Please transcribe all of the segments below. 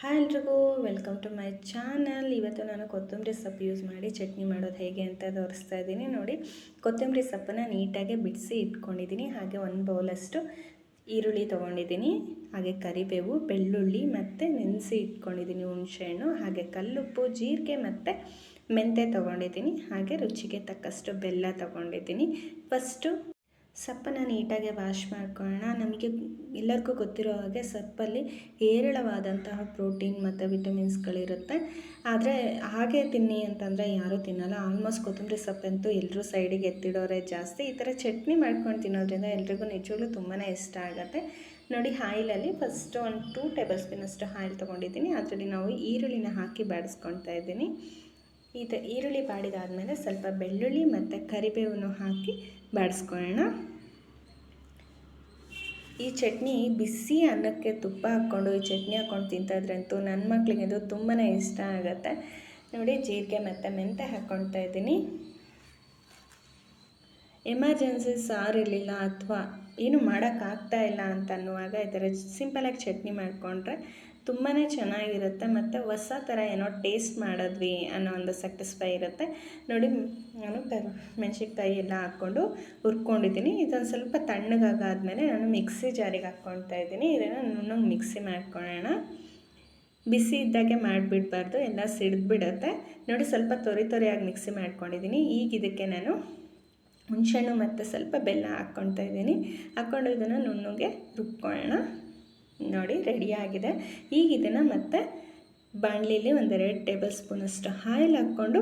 Hi ಎಲ್ರಿಗೂ, welcome to my channel. ಇವತ್ತು ನಾನು ಕೊತ್ತಂಬರಿ ಸೊಪ್ಪು ಯೂಸ್ ಮಾಡಿ ಚಟ್ನಿ ಮಾಡೋದು ಹೇಗೆ ಅಂತ ತೋರಿಸ್ತಾ ಇದ್ದೀನಿ. ನೋಡಿ, ಕೊತ್ತಂಬರಿ ಸೊಪ್ಪನ್ನು ನೀಟಾಗಿ ಬಿಡಿಸಿ ಇಟ್ಕೊಂಡಿದ್ದೀನಿ. ಹಾಗೆ ಒಂದು ಬೌಲಷ್ಟು ಈರುಳ್ಳಿ ತೊಗೊಂಡಿದ್ದೀನಿ, ಹಾಗೆ ಕರಿಬೇವು, ಬೆಳ್ಳುಳ್ಳಿ ಮತ್ತು ನೆನೆಸಿ ಇಟ್ಕೊಂಡಿದ್ದೀನಿ ಹುಣಸೆಹಣ್ಣು, ಹಾಗೆ ಕಲ್ಲುಪ್ಪು, ಜೀರಿಗೆ ಮತ್ತು ಮೆಂತ್ಯ ತೊಗೊಂಡಿದ್ದೀನಿ, ಹಾಗೆ ರುಚಿಗೆ ತಕ್ಕಷ್ಟು ಬೆಲ್ಲ ತೊಗೊಂಡಿದ್ದೀನಿ. ಫಸ್ಟು ಸೊಪ್ಪನ್ನು ನೀಟಾಗಿ ವಾಶ್ ಮಾಡ್ಕೊಳ್ಳೋಣ. ನಮಗೆ ಎಲ್ಲರಿಗೂ ಗೊತ್ತಿರೋ ಹಾಗೆ ಸೊಪ್ಪಲ್ಲಿ ಹೇರಳವಾದಂತಹ ಪ್ರೋಟೀನ್ ಮತ್ತು ವಿಟಮಿನ್ಸ್ಗಳಿರುತ್ತೆ. ಆದರೆ ಹಾಗೆ ತಿನ್ನಿ ಅಂತಂದರೆ ಯಾರೂ ತಿನ್ನಲ್ಲ. ಆಲ್ಮೋಸ್ಟ್ ಕೊತ್ತಂಬರಿ ಸೊಪ್ಪಂತೂ ಎಲ್ಲರೂ ಸೈಡಿಗೆ ಎತ್ತಿಡೋರೆ ಜಾಸ್ತಿ. ಈ ಥರ ಚಟ್ನಿ ಮಾಡ್ಕೊಂಡು ತಿನ್ನೋದ್ರಿಂದ ಎಲ್ರಿಗೂ ನಿಜವಾಗ್ಲೂ ತುಂಬಾ ಇಷ್ಟ ಆಗುತ್ತೆ. ನೋಡಿ, ಆಯಿಲಲ್ಲಿ ಫಸ್ಟು ಒಂದು 2 ಟೇಬಲ್ ಸ್ಪೂನಷ್ಟು ಆಯಿಲ್ ತೊಗೊಂಡಿದ್ದೀನಿ. ಅದರಲ್ಲಿ ನಾವು ಈರುಳ್ಳಿನ ಹಾಕಿ ಬಾಡಿಸ್ಕೊಳ್ತಾ ಇದ್ದೀನಿ. ಈರುಳ್ಳಿ ಬಾಡಿದಾದಮೇಲೆ ಸ್ವಲ್ಪ ಬೆಳ್ಳುಳ್ಳಿ ಮತ್ತು ಕರಿಬೇವನ್ನು ಹಾಕಿ ಬಾಡಿಸ್ಕೊಳ್ಳೋಣ. ಈ ಚಟ್ನಿ ಬಿಸಿ ಅನ್ನಕ್ಕೆ ತುಪ್ಪ ಹಾಕ್ಕೊಂಡು ಈ ಚಟ್ನಿ ಹಾಕ್ಕೊಂಡು ತಿಂತಾಯಿದ್ರಂತೂ ನನ್ನ ಮಕ್ಕಳಿಗೆ ಅದು ತುಂಬಾ ಇಷ್ಟ ಆಗುತ್ತೆ. ನೋಡಿ, ಜೀರಿಗೆ ಮತ್ತು ಮೆಂತ್ಯ ಹಾಕ್ಕೊಳ್ತಾ ಇದ್ದೀನಿ. ಎಮರ್ಜೆನ್ಸಿ ಸಾರಿರಲಿಲ್ಲ ಅಥವಾ ಏನು ಮಾಡೋಕ್ಕಾಗ್ತಾ ಇಲ್ಲ ಅಂತ ಅನ್ನುವಾಗ ಈ ಥರ ಸಿಂಪಲಾಗಿ ಚಟ್ನಿ ಮಾಡಿಕೊಂಡ್ರೆ ತುಂಬಾ ಚೆನ್ನಾಗಿರುತ್ತೆ ಮತ್ತು ಹೊಸ ಥರ ಏನೋ ಟೇಸ್ಟ್ ಮಾಡಿದ್ವಿ ಅನ್ನೋ ಒಂದು ಸ್ಯಾಟಿಸ್ಫೈ ಇರುತ್ತೆ. ನೋಡಿ, ನಾನು ಮೆಣಸಿನ್ಕಾಯಿ ಎಲ್ಲ ಹಾಕ್ಕೊಂಡು ಹುರ್ಕೊಂಡಿದ್ದೀನಿ. ಇದೊಂದು ಸ್ವಲ್ಪ ತಣ್ಣಗಾದ್ಮೇಲೆ ನಾನು ಮಿಕ್ಸಿ ಜಾರಿಗೆ ಹಾಕ್ಕೊಳ್ತಾ ಇದ್ದೀನಿ. ಇದನ್ನು ನುಣ್ಣಗೆ ಮಿಕ್ಸಿ ಮಾಡ್ಕೊಳ್ಳೋಣ. ಬಿಸಿ ಇದ್ದಾಗೆ ಮಾಡಿಬಿಡಬಾರ್ದು, ಎಲ್ಲ ಸಿಡಿದ್ಬಿಡುತ್ತೆ. ನೋಡಿ, ಸ್ವಲ್ಪ ತೊರೆಯಾಗಿ ಮಿಕ್ಸಿ ಮಾಡ್ಕೊಂಡಿದ್ದೀನಿ. ಈಗ ಇದಕ್ಕೆ ನಾನು ಹುಣಸೆಹಣ್ಣು ಮತ್ತು ಸ್ವಲ್ಪ ಬೆಲ್ಲ ಹಾಕ್ಕೊಳ್ತಾ ಇದ್ದೀನಿ. ಹಾಕ್ಕೊಂಡು ಇದನ್ನು ನುಣ್ಣಗೆ ರುಬ್ಕೊಳ್ಳೋಣ. ನೋಡಿ, ರೆಡಿಯಾಗಿದೆ. ಈಗ ಇದನ್ನು ಮತ್ತೆ ಬಾಣಲಿಲಿ 1-2 ಟೇಬಲ್ ಸ್ಪೂನಷ್ಟು ಆಯಿಲ್ ಹಾಕ್ಕೊಂಡು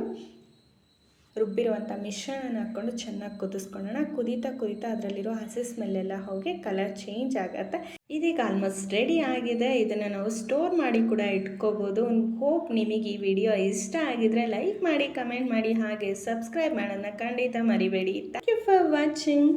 ರುಬ್ಬಿರುವಂಥ ಮಿಶ್ರಣನ ಹಾಕ್ಕೊಂಡು ಚೆನ್ನಾಗಿ ಕುದಿಸ್ಕೊಳ್ಳೋಣ. ಕುದೀತಾ ಅದರಲ್ಲಿರೋ ಹಸಿ ಸ್ಮೆಲ್ಲೆಲ್ಲ ಹೋಗಿ ಕಲರ್ ಚೇಂಜ್ ಆಗುತ್ತೆ. ಇದೀಗ ಆಲ್ಮೋಸ್ಟ್ ರೆಡಿ ಆಗಿದೆ. ಇದನ್ನು ನಾವು ಸ್ಟೋರ್ ಮಾಡಿ ಕೂಡ ಇಟ್ಕೋಬೋದು. ಹೋಪ್ ನಿಮಗೆ ಈ ವಿಡಿಯೋ ಇಷ್ಟ ಆಗಿದರೆ ಲೈಕ್ ಮಾಡಿ, ಕಮೆಂಟ್ ಮಾಡಿ, ಹಾಗೆ ಸಬ್ಸ್ಕ್ರೈಬ್ ಮಾಡೋದನ್ನ ಖಂಡಿತ ಮರಿಬೇಡಿ. Thank you for watching.